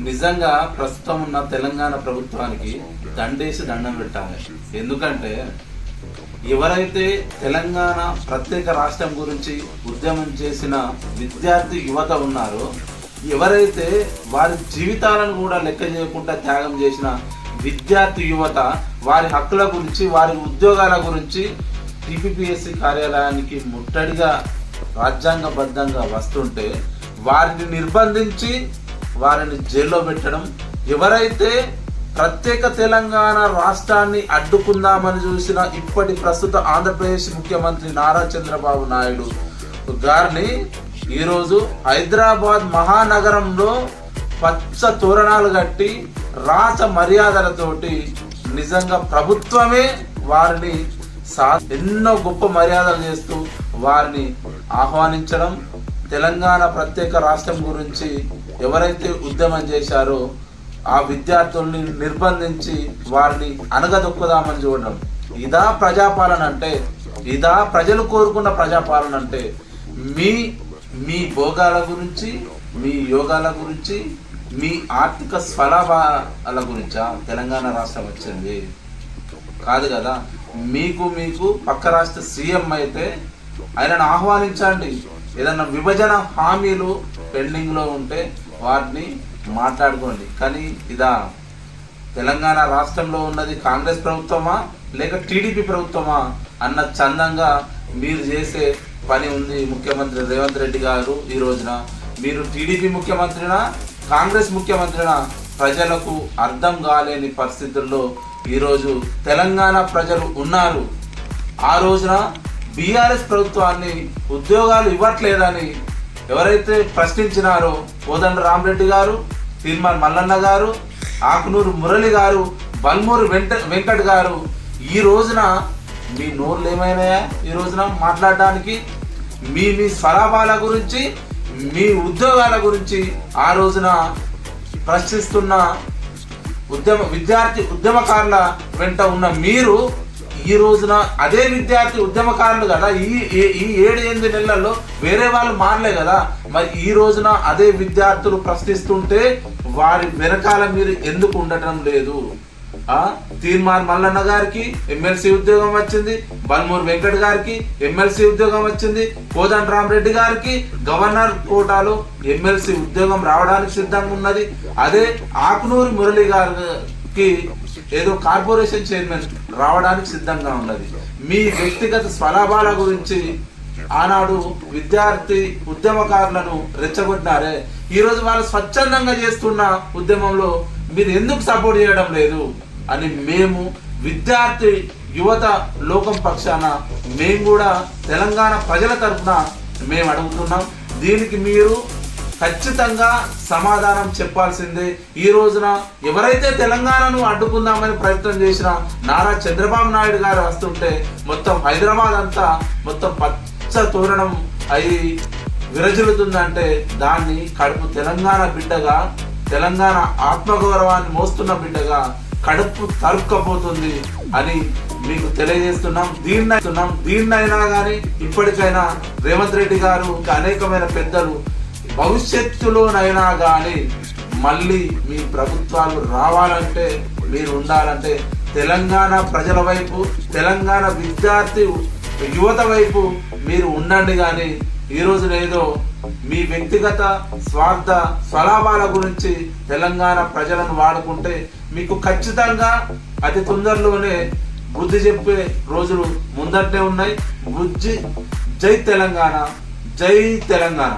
నిజంగా ప్రస్తుతం ఉన్న తెలంగాణ ప్రభుత్వానికి దండేసి దండం పెట్టాలి. ఎందుకంటే ఎవరైతే తెలంగాణ ప్రత్యేక రాష్ట్రం గురించి ఉద్యమం చేసిన విద్యార్థి యువత ఉన్నారో, ఎవరైతే వారి జీవితాలను కూడా లెక్క చేయకుండా త్యాగం చేసిన విద్యార్థి యువత వారి హక్కుల గురించి, వారి ఉద్యోగాల గురించి టీపీపీఎస్సీ కార్యాలయానికి ముట్టడిగా రాజ్యాంగబద్ధంగా వస్తుంటే వారిని నిర్బంధించి వారిని జైల్లో పెట్టడం, ఎవరైతే ప్రత్యేక తెలంగాణ రాష్ట్రాన్ని అడ్డుకుందామని చూసిన ఇప్పటి ప్రస్తుత ఆంధ్రప్రదేశ్ ముఖ్యమంత్రి నారా చంద్రబాబు నాయుడు గారిని ఈరోజు హైదరాబాద్ మహానగరంలో పచ్చ తోరణాలు కట్టి రాచ మర్యాదలతోటి నిజంగా ప్రభుత్వమే వారిని ఎన్నో గొప్ప మర్యాదలు చేస్తూ వారిని ఆహ్వానించడం, తెలంగాణ ప్రత్యేక రాష్ట్రం గురించి ఎవరైతే ఉద్యమం చేశారో ఆ విద్యార్థుల్ని నిర్బంధించి వారిని అనగదొక్కుదామని చూడడం, ఇదా ప్రజాపాలన అంటే? ఇదా ప్రజలు కోరుకున్న ప్రజాపాలన అంటే? మీ భోగాల గురించి, మీ యోగాల గురించి, మీ ఆర్థిక స్వలాభాల గురించా తెలంగాణ రాష్ట్రం వచ్చింది? కాదు కదా. మీకు పక్క రాష్ట్ర సీఎం అయితే ఆయనను ఆహ్వానించండి. ఏదన్నా విభజన హామీలు పెండింగ్లో ఉంటే వాటిని మాట్లాడుకోండి. కానీ ఇదా తెలంగాణ రాష్ట్రంలో ఉన్నది కాంగ్రెస్ ప్రభుత్వమా లేక టీడీపీ ప్రభుత్వమా అన్న చందంగా మీరు చేసే పని ఉంది. ముఖ్యమంత్రి రేవంత్ రెడ్డి గారు ఈ రోజున మీరు టీడీపీ ముఖ్యమంత్రినా కాంగ్రెస్ ముఖ్యమంత్రినా ప్రజలకు అర్థం కాలేని పరిస్థితుల్లో ఈరోజు తెలంగాణ ప్రజలు ఉన్నారు. ఆ రోజున బీఆర్ఎస్ ప్రభుత్వాన్ని ఉద్యోగాలు ఇవ్వట్లేదని ఎవరైతే ప్రశ్నించినారో కోదండ రామరెడ్డి గారు, తీర్మాన్ మల్లన్న గారు, ఆకునూరు మురళి గారు, బల్మూరు వెంకట్ గారు, ఈ రోజున మీ నోర్లు ఏమైనాయా? ఈ రోజున మాట్లాడడానికి మీ స్వలాభాల గురించి, మీ ఉద్యోగాల గురించి ఆ రోజున ప్రశ్నిస్తున్న విద్యార్థి ఉద్యమకారుల వెంట ఉన్న మీరు ఈ రోజున అదే విద్యార్థి ఉద్యమకారులు కదా. ఈ 7-8 నెలల్లో వేరే వాళ్ళు మారలే కదా. మరి ఈ రోజున అదే విద్యార్థులు ప్రశ్నిస్తుంటే వారి వెనకాల మీరు ఎందుకు ఉండటం లేదు? తీర్మాన్ మల్లన్న గారికి ఎమ్మెల్సీ ఉద్యోగం వచ్చింది, బల్మూరు వెంకట్ గారికి ఎమ్మెల్సీ ఉద్యోగం వచ్చింది, కోదండ రామరెడ్డి గారికి గవర్నర్ కోటాలో ఎమ్మెల్సీ ఉద్యోగం రావడానికి సిద్ధంగా ఉన్నది. అదే ఆకునూరి మురళి గారికి ఏదో కార్పొరేషన్ చైర్మన్ రావడానికి సిద్ధంగా ఉన్నది. మీ వ్యక్తిగత స్వలాభాల గురించి ఆనాడు విద్యార్థి ఉద్యమకారులను రెచ్చగొట్టినారే, ఈరోజు వాళ్ళు స్వచ్ఛందంగా చేస్తున్న ఉద్యమంలో మీరు ఎందుకు సపోర్ట్ చేయడం లేదు అని మేము విద్యార్థి యువత లోకం పక్షాన మేము కూడా తెలంగాణ ప్రజల తరఫున మేము అడుగుతున్నాం. దీనికి మీరు ఖచ్చితంగా సమాధానం చెప్పాల్సిందే. ఈ రోజున ఎవరైతే తెలంగాణను అడ్డుకుందామని ప్రయత్నం చేసిన నారా చంద్రబాబు నాయుడు గారు వస్తుంటే మొత్తం హైదరాబాద్ అంతా మొత్తం పచ్చ తోరణం అయి విరజిల్లుతుందంటే దాన్ని కడుపు తెలంగాణ బిడ్డగా, తెలంగాణ ఆత్మగౌరవాన్ని మోస్తున్న బిడ్డగా కడుపు తరుక్కపోతుంది అని మీకు తెలియజేస్తున్నాం. దీన్నైనా కానీ ఇప్పటికైనా రేవంత్ రెడ్డి గారు అనేకమైన పెద్దలు భవిష్యత్తులోనైనా కానీ మళ్ళీ మీ ప్రభుత్వాలు రావాలంటే, మీరు ఉండాలంటే తెలంగాణ ప్రజల వైపు, తెలంగాణ విద్యార్థి యువత వైపు మీరు ఉండండి. కానీ ఈ రోజున ఏదో మీ వ్యక్తిగత స్వార్థ స్వలాభాల గురించి తెలంగాణ ప్రజలను వాడుకుంటే మీకు ఖచ్చితంగా అతి తొందరలోనే బుద్ధి చెప్పే రోజులు ముందటనే ఉన్నాయి. జై తెలంగాణ, జై తెలంగాణ.